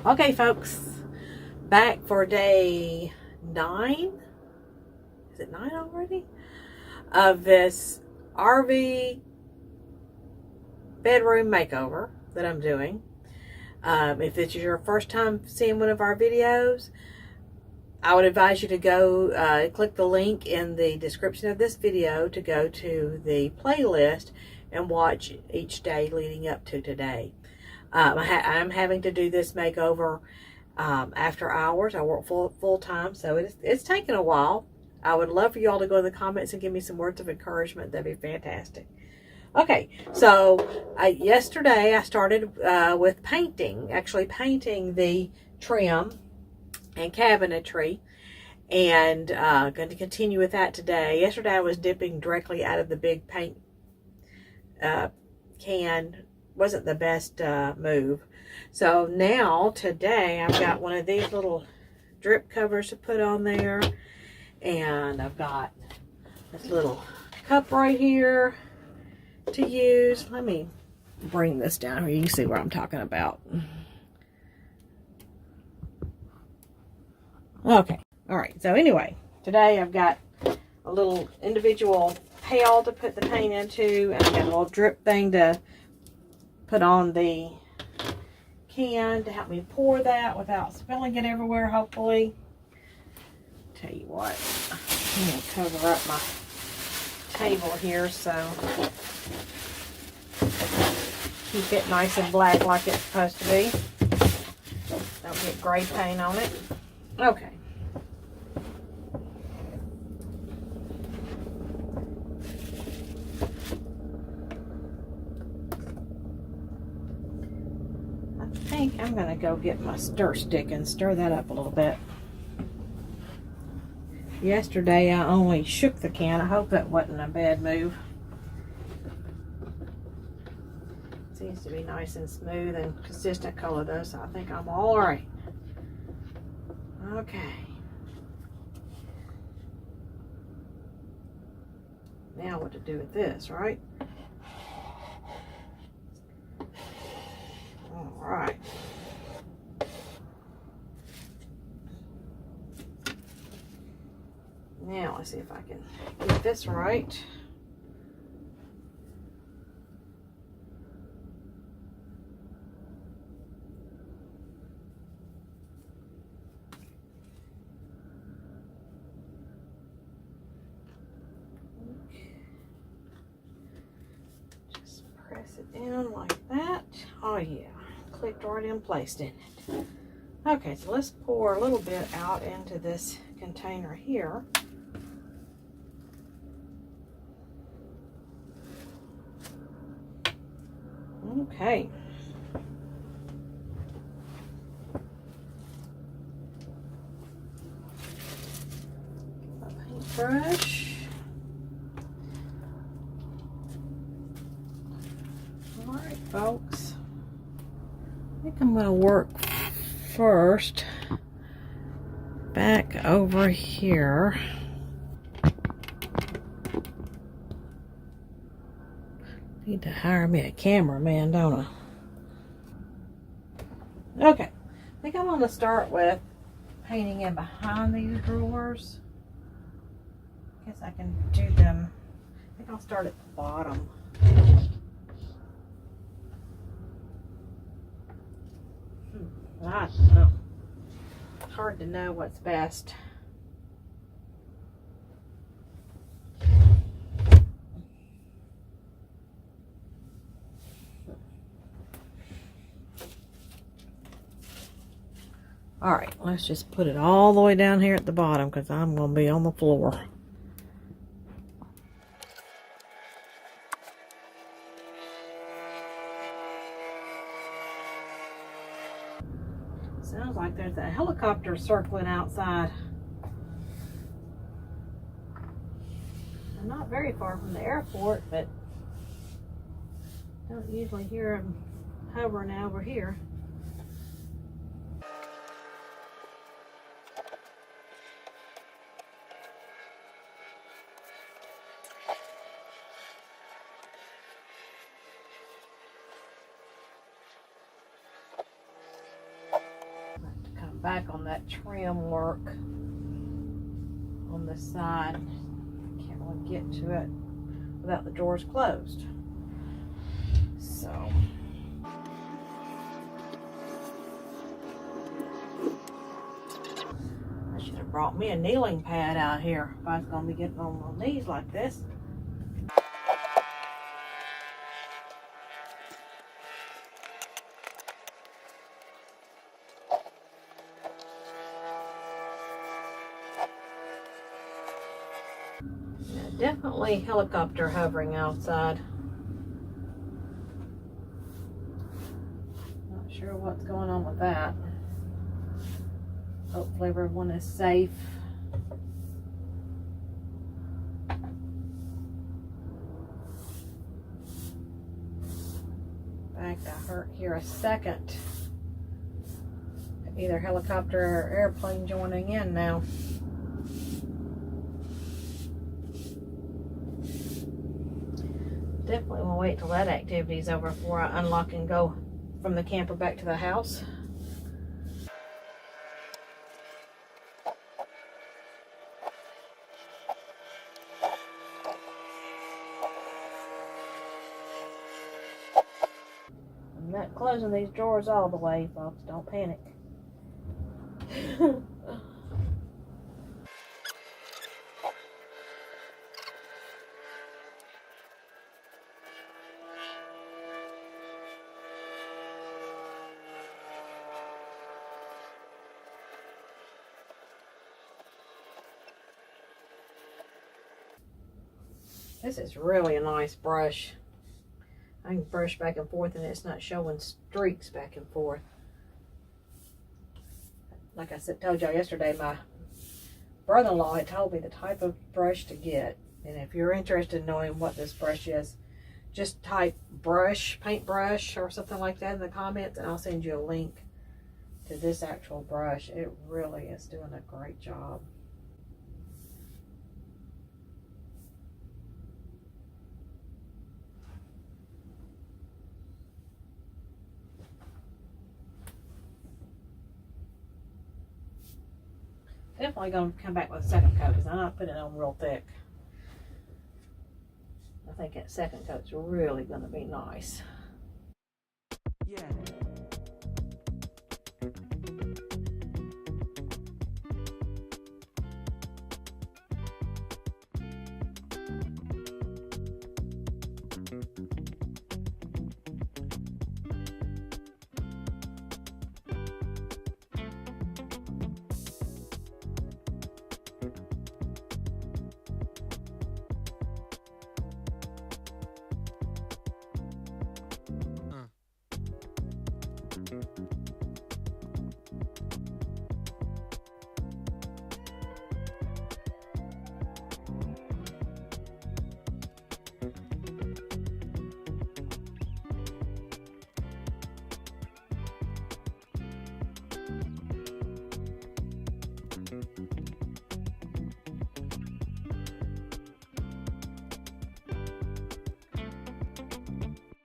Okay, folks, back for day 9. Is it 9 already? Of this RV bedroom makeover that I'm doing. If this is your first time seeing one of our videos, I would advise you to go click the link in the description of this video to go to the playlist and watch each day leading up to today. I'm having to do this makeover after hours. I work full time, so it's taken a while. I would love for y'all to go in the comments and give me some words of encouragement. That'd be fantastic. Okay, so yesterday I started with painting, actually painting the trim and cabinetry, and going to continue with that today. Yesterday I was dipping directly out of the big paint can. Wasn't the best move. So now today I've got one of these little drip covers to put on there, and I've got this little cup right here to use. Let me bring this down here. You can see what I'm talking about. Okay, all right, so anyway, today I've got a little individual pail to put the paint into, and I've got a little drip thing to put on the can to help me pour that without spilling it everywhere, hopefully. Tell you what, I'm going to cover up my table here so keep it nice and black like it's supposed to be. Don't get gray paint on it. Okay. I think I'm going to go get my stir stick and stir that up a little bit. Yesterday I only shook the can. I hope that wasn't a bad move. Seems to be nice and smooth and consistent color though, so I think I'm all right. Okay. Now what to do with this, right? All right. Now let's see if I can get this right. Just press it in like that. Oh yeah, clicked right in, placed in it. Okay, so let's pour a little bit out into this container here. Okay. A paintbrush. All right, folks. I think I'm going to work first back over here. Need to hire me a cameraman, don't I? Okay, I think I'm going to start with painting in behind these drawers. I guess I can do them. I think I'll start at the bottom. I don't know. Hard to know what's best. All right, let's just put it all the way down here at the bottom because I'm going to be on the floor. Sounds like there's a helicopter circling outside. I'm not very far from the airport, but don't usually hear them hovering over here. back on that trim work on the side. Can't really get to it without the drawers closed. So I should have brought me a kneeling pad out here if I was going to be getting on my knees like this. Definitely helicopter hovering outside. Not sure what's going on with that. Hopefully everyone is safe. In fact, I hear a second either helicopter or airplane joining in now. Definitely want to wait till that activity is over before I unlock and go from the camper back to the house. I'm not closing these drawers all the way, folks. Don't panic. This is really a nice brush. I can brush back and forth and it's not showing streaks back and forth. Like I told y'all yesterday, my brother-in-law had told me the type of brush to get. And if you're interested in knowing what this brush is, just type brush, paintbrush or something like that in the comments and I'll send you a link to this actual brush. It really is doing a great job. Definitely going to come back with a second coat because I'm not putting it on real thick. I think that second coat's really going to be nice. Yeah.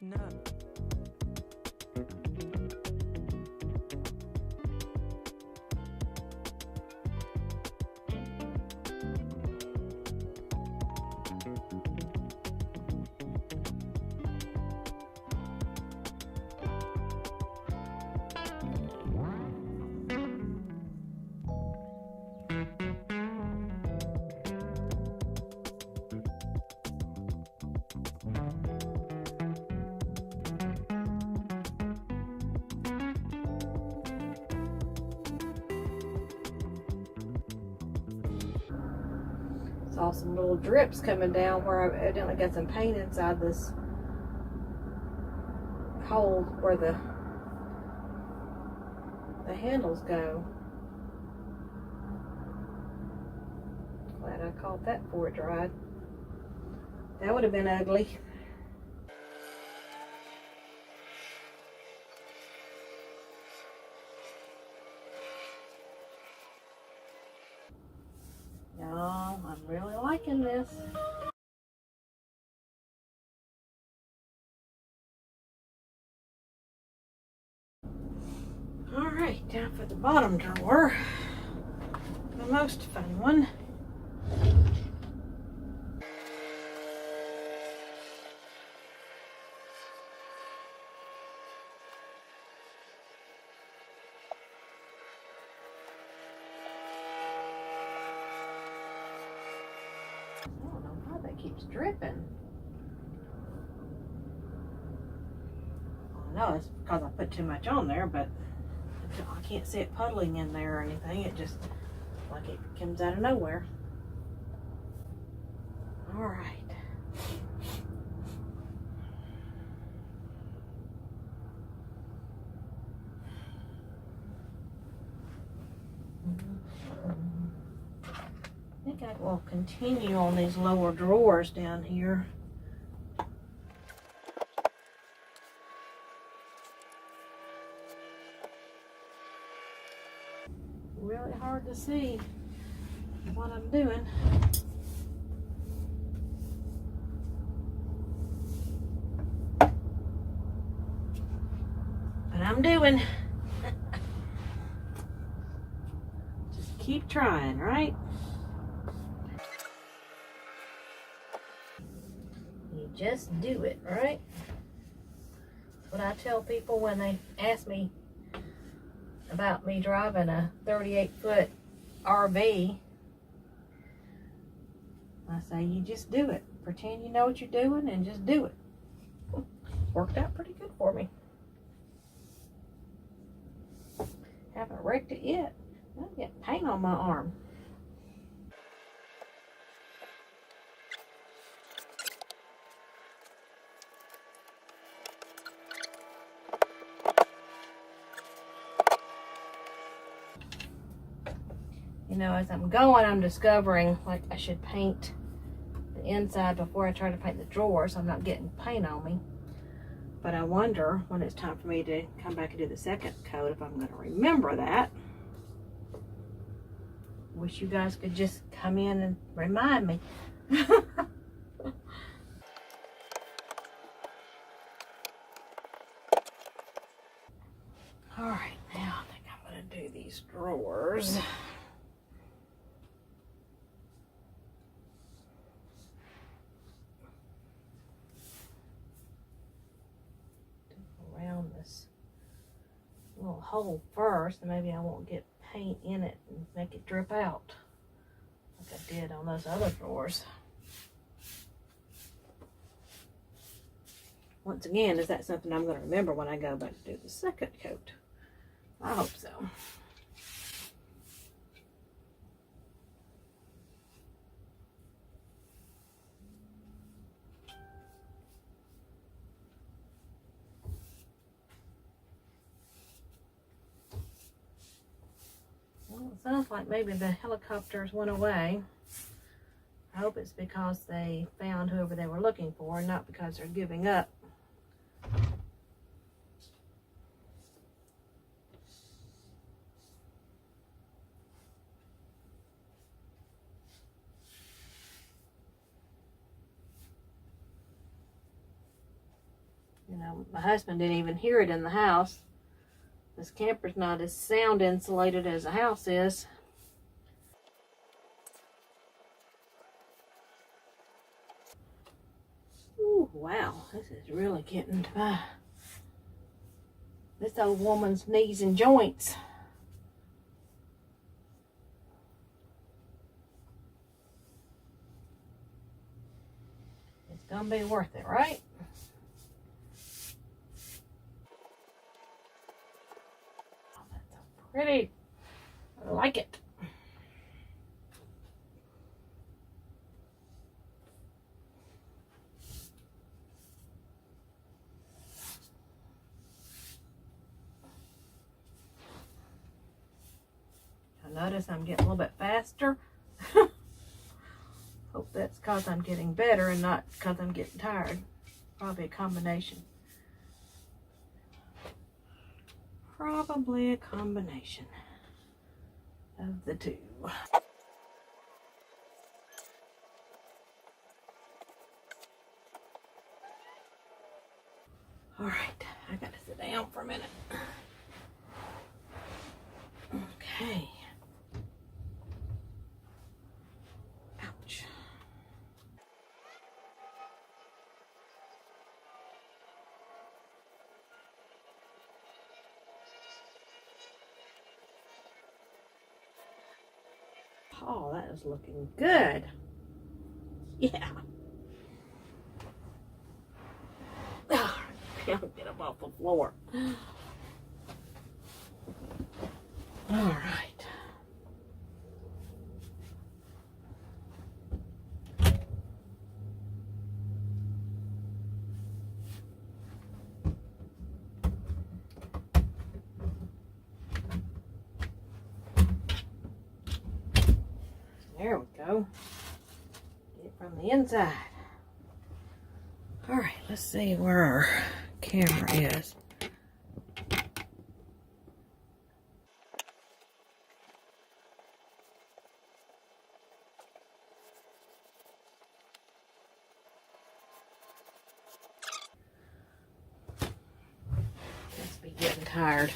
No. Saw some little drips coming down where I evidently got some paint inside this hole where the handles go. Glad I caught that before it dried. That would have been ugly. Y'all, I'm really liking this. All right. Time for the bottom drawer, the most fun one. I don't know why that keeps dripping. I know it's because I put too much on there, but I can't see it puddling in there or anything. It just, like it comes out of nowhere. All right. I think I will continue on these lower drawers down here. Really hard to see what I'm doing. But I'm doing. Just keep trying, right? You just do it, right? That's what I tell people when they ask me about me driving a 38-foot RV. I say, you just do it. Pretend you know what you're doing and just do it. Worked out pretty good for me. Haven't wrecked it yet. I get paint on my arm. You know, as I'm going, I'm discovering like I should paint the inside before I try to paint the drawers. I'm not getting paint on me. But I wonder when it's time for me to come back and do the second coat if I'm going to remember that. Wish you guys could just come in and remind me. All right, now I think I'm going to do these drawers. Around this little hole first, and maybe I won't get paint in it and make it drip out like I did on those other drawers. Once again, is that something I'm going to remember when I go back to do the second coat? I hope so. Well, it sounds like maybe the helicopters went away. I hope it's because they found whoever they were looking for, not because they're giving up. You know, my husband didn't even hear it in the house. This camper's not as sound insulated as a house is. Ooh, wow, this is really getting to this old woman's knees and joints. It's gonna be worth it, right? Oh, that's so pretty. I like it. Notice I'm getting a little bit faster. Hope that's because I'm getting better and not because I'm getting tired. Probably a combination. Probably a combination of the two. All right, I gotta sit down for a minute. Okay. Ouch. Oh, that is looking good. Yeah. Oh, can't get up off the floor. All right. There we go. Get it from the inside. All right, let's see where our camera is. Must be getting tired.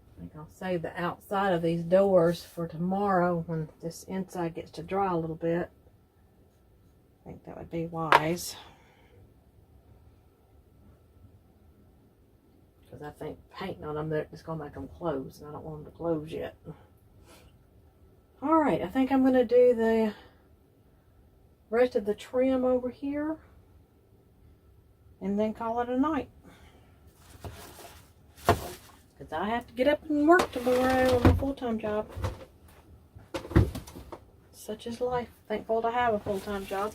I think I'll save the outside of these doors for tomorrow when this inside gets to dry a little bit. I think that would be wise. Because I think painting on them, it's going to make them close. And I don't want them to close yet. Alright, I think I'm going to do the rest of the trim over here. And then call it a night. Because I have to get up and work tomorrow on my full-time job. Such is life. Thankful to have a full-time job.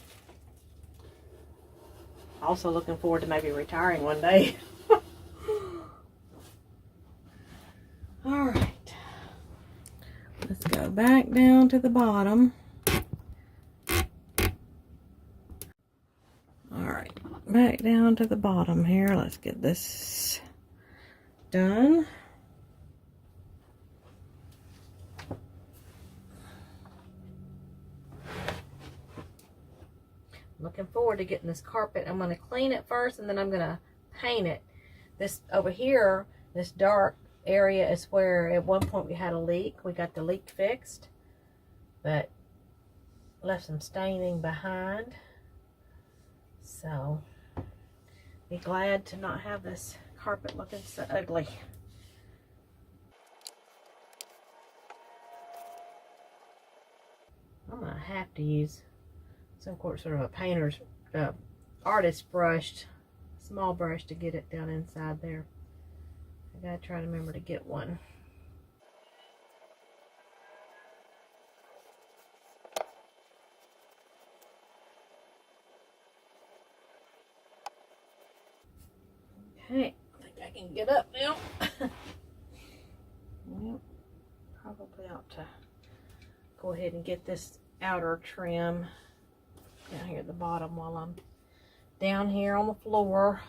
Also looking forward to maybe retiring one day. Alright. Let's go back down to the bottom. Alright. Back down to the bottom here. Let's get this done. Looking forward to getting this carpet. I'm going to clean it first and then I'm going to paint it. This over here, this dark area is where at one point we had a leak. We got the leak fixed, but left some staining behind. So be glad to not have this carpet looking so ugly. I'm going to have to use some sort of a painter's artist brush, small brush to get it down inside there. I gotta try to remember to get one. Okay, I think I can get up now. Well, probably ought to go ahead and get this outer trim down here at the bottom while I'm down here on the floor.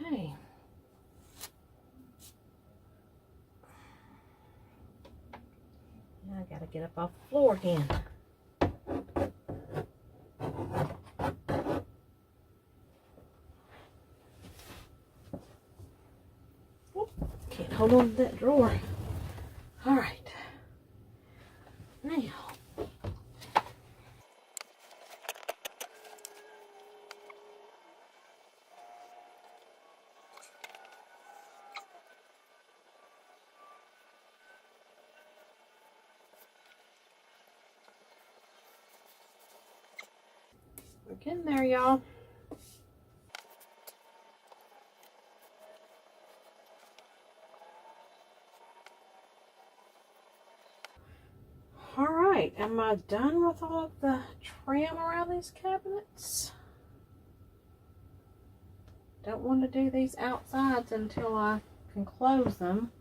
Okay. Now I gotta get up off the floor again. Can't hold on to that drawer. All right. Now. We're getting there, y'all. Alright, am I done with all of the trim around these cabinets? Don't want to do these outsides until I can close them.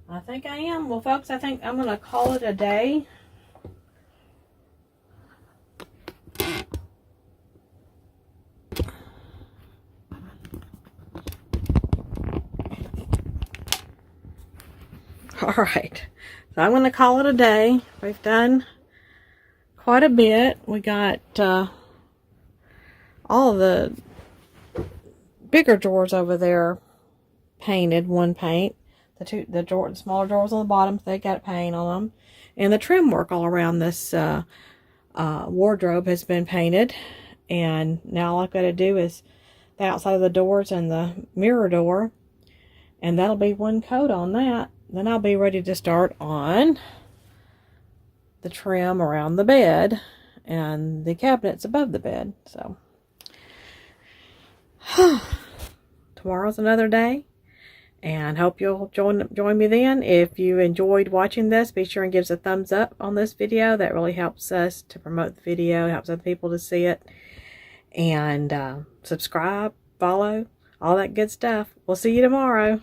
I think I am. Well, folks, I think I'm going to call it a day. Alright, so I'm going to call it a day. We've done quite a bit. We got all of the bigger drawers over there painted, one paint. The smaller drawers on the bottom, they got paint on them. And the trim work all around this wardrobe has been painted. And now all I've got to do is the outside of the doors and the mirror door. And that'll be one coat on that. Then I'll be ready to start on the trim around the bed and the cabinets above the bed. So tomorrow's another day, and hope you'll join me then. If you enjoyed watching this, be sure and give us a thumbs up on this video. That really helps us to promote the video, helps other people to see it. And subscribe, follow, all that good stuff. We'll see you tomorrow.